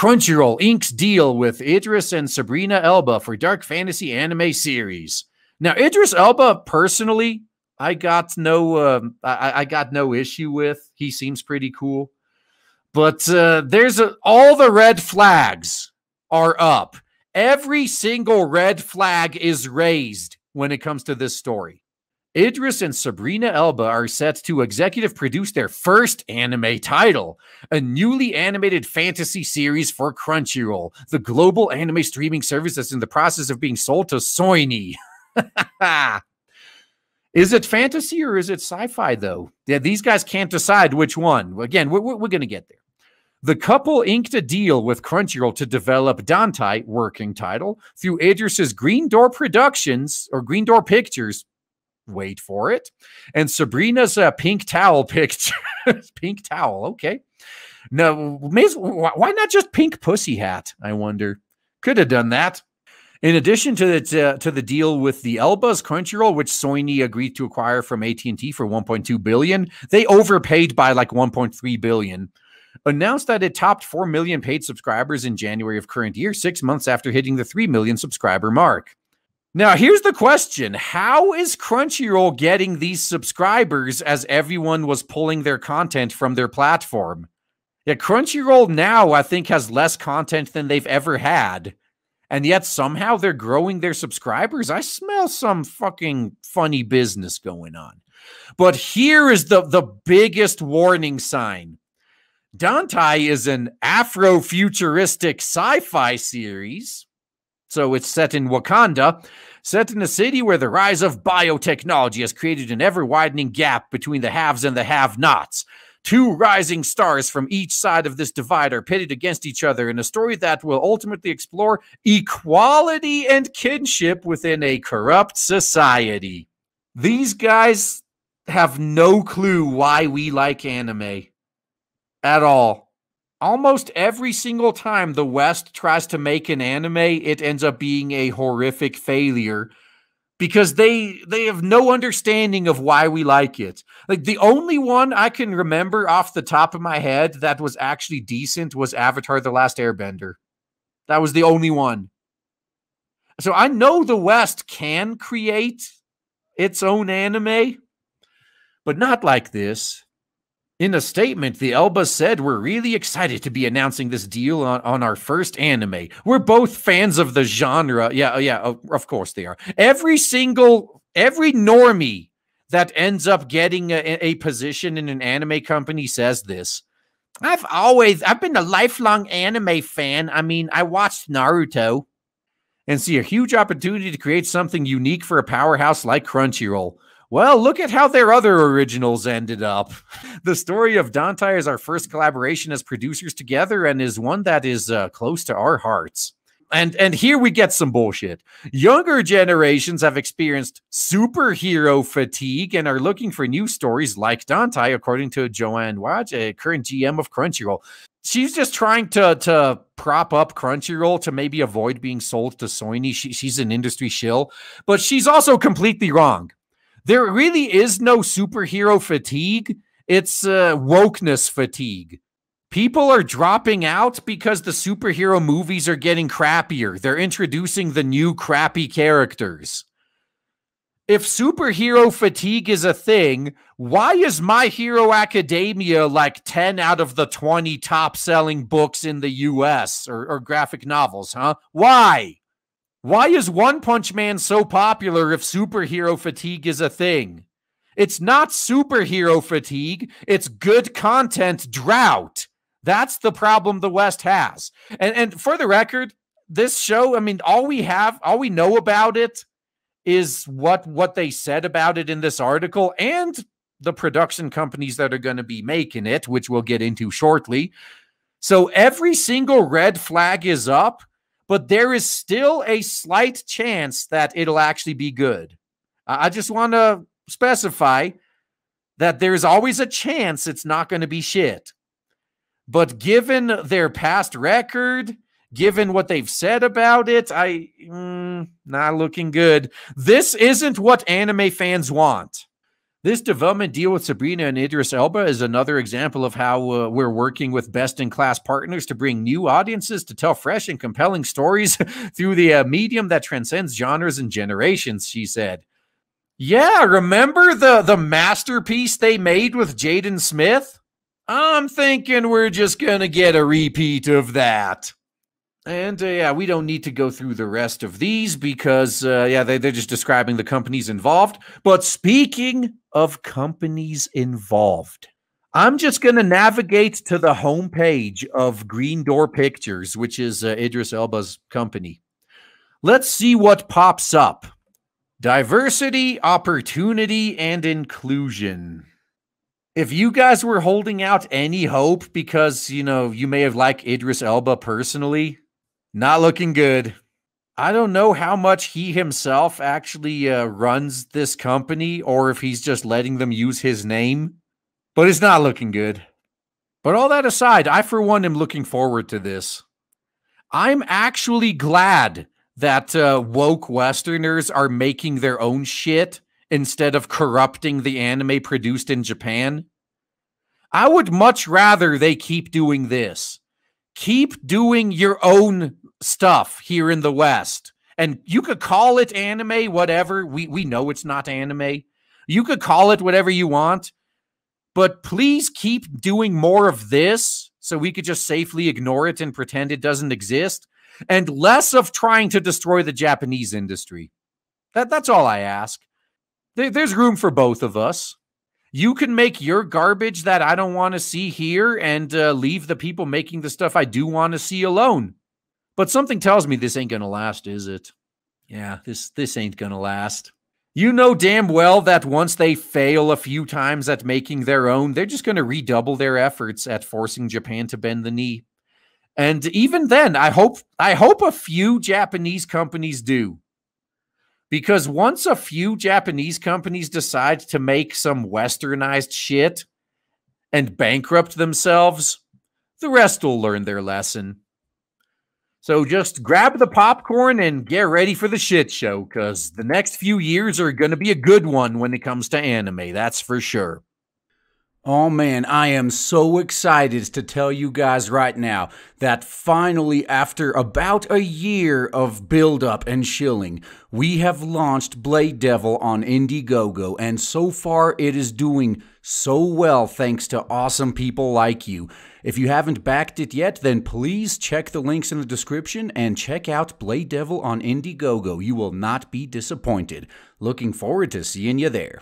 Crunchyroll inks deal with Idris and Sabrina Elba for dark fantasy anime series. Now, Idris Elba, personally, I got no issue with. He seems pretty cool. But all the red flags are up. Every single red flag is raised when it comes to this story. Idris and Sabrina Elba are set to executive produce their first anime title, a newly animated fantasy series for Crunchyroll, the global anime streaming service that's in the process of being sold to Sony. Is it fantasy or is it sci-fi, though? Yeah, these guys can't decide which one. Again, we're going to get there. The couple inked a deal with Crunchyroll to develop Dantai, working title, through Idris's Green Door Productions, or Green Door Pictures, wait for it, and Sabrina's Pink Towel picture. Pink Towel, okay. No, why not just Pink Pussy Hat, I wonder? Could have done that. In addition to the deal with the Elbas, Crunchyroll, which Sony agreed to acquire from AT&T for $1.2 billion, they overpaid by like $1.3 billion. Announced that it topped 4 million paid subscribers in January of current year, 6 months after hitting the 3 million subscriber mark. Now, here's the question. How is Crunchyroll getting these subscribers as everyone was pulling their content from their platform? Yeah, Crunchyroll now, I think, has less content than they've ever had. And yet somehow they're growing their subscribers. I smell some fucking funny business going on. But here is the biggest warning sign. Dantai is an Afro-futuristic sci-fi series. So it's set in Wakanda, set in a city where the rise of biotechnology has created an ever-widening gap between the haves and the have-nots. Two rising stars from each side of this divide are pitted against each other in a story that will ultimately explore equality and kinship within a corrupt society. These guys have no clue why we like anime at all. Almost every single time the West tries to make an anime, it ends up being a horrific failure because they have no understanding of why we like it. Like, the only one I can remember off the top of my head that was actually decent was Avatar: The Last Airbender. That was the only one. So I know the West can create its own anime, but not like this. In a statement, the Elbas said, "We're really excited to be announcing this deal on our first anime. We're both fans of the genre." Yeah, of course they are. Every normie that ends up getting a position in an anime company says this. I've been a lifelong anime fan. I mean, I watched Naruto and see a huge opportunity to create something unique for a powerhouse like Crunchyroll. Well, look at how their other originals ended up. The story of Dantai is our first collaboration as producers together and is one that is close to our hearts. And here we get some bullshit. Younger generations have experienced superhero fatigue and are looking for new stories like Dantai, according to Joanne Wadge, a current GM of Crunchyroll. She's just trying to prop up Crunchyroll to maybe avoid being sold to Sony. She's an industry shill, but she's also completely wrong. There really is no superhero fatigue. It's wokeness fatigue. People are dropping out because the superhero movies are getting crappier. They're introducing the new crappy characters. If superhero fatigue is a thing, why is My Hero Academia like 10 out of the 20 top-selling books in the US or graphic novels, huh? Why? Why is One Punch Man so popular if superhero fatigue is a thing? It's not superhero fatigue. It's good content drought. That's the problem the West has. And for the record, this show, I mean, all we know about it is what they said about it in this article and the production companies that are going to be making it, which we'll get into shortly. So every single red flag is up, but there is still a slight chance that it'll actually be good. I just want to specify that there's always a chance it's not going to be shit. But given their past record, given what they've said about it, not looking good. This isn't what anime fans want. This development deal with Sabrina and Idris Elba is another example of how we're working with best-in-class partners to bring new audiences to tell fresh and compelling stories through the medium that transcends genres and generations, she said. Yeah, remember the masterpiece they made with Jaden Smith? I'm thinking we're just gonna get a repeat of that. And yeah, we don't need to go through the rest of these because, yeah, they're just describing the companies involved. But speaking of companies involved, I'm just going to navigate to the homepage of Green Door Pictures, which is Idris Elba's company. Let's see what pops up. Diversity, opportunity, and inclusion. If you guys were holding out any hope because, you know, you may have liked Idris Elba personally, not looking good. I don't know how much he himself actually runs this company or if he's just letting them use his name, but it's not looking good. But all that aside, I for one am looking forward to this. I'm actually glad that woke Westerners are making their own shit instead of corrupting the anime produced in Japan. I would much rather they keep doing this. Keep doing your own stuff here in the West. And you could call it anime, whatever. We know it's not anime. You could call it whatever you want. But please keep doing more of this so we could just safely ignore it and pretend it doesn't exist. And less of trying to destroy the Japanese industry. That's all I ask. There's room for both of us. You can make your garbage that I don't want to see here and leave the people making the stuff I do want to see alone. But something tells me this ain't going to last, is it? Yeah, this ain't going to last. You know damn well that once they fail a few times at making their own, they're just going to redouble their efforts at forcing Japan to bend the knee. And even then, I hope a few Japanese companies do. Because once a few Japanese companies decide to make some westernized shit and bankrupt themselves, the rest will learn their lesson. So just grab the popcorn and get ready for the shit show, because the next few years are going to be a good one when it comes to anime, that's for sure. Oh man, I am so excited to tell you guys right now that finally, after about a year of build-up and shilling, we have launched Blade Devil on Indiegogo, and so far it is doing so well thanks to awesome people like you. If you haven't backed it yet, then please check the links in the description and check out Blade Devil on Indiegogo. You will not be disappointed. Looking forward to seeing you there.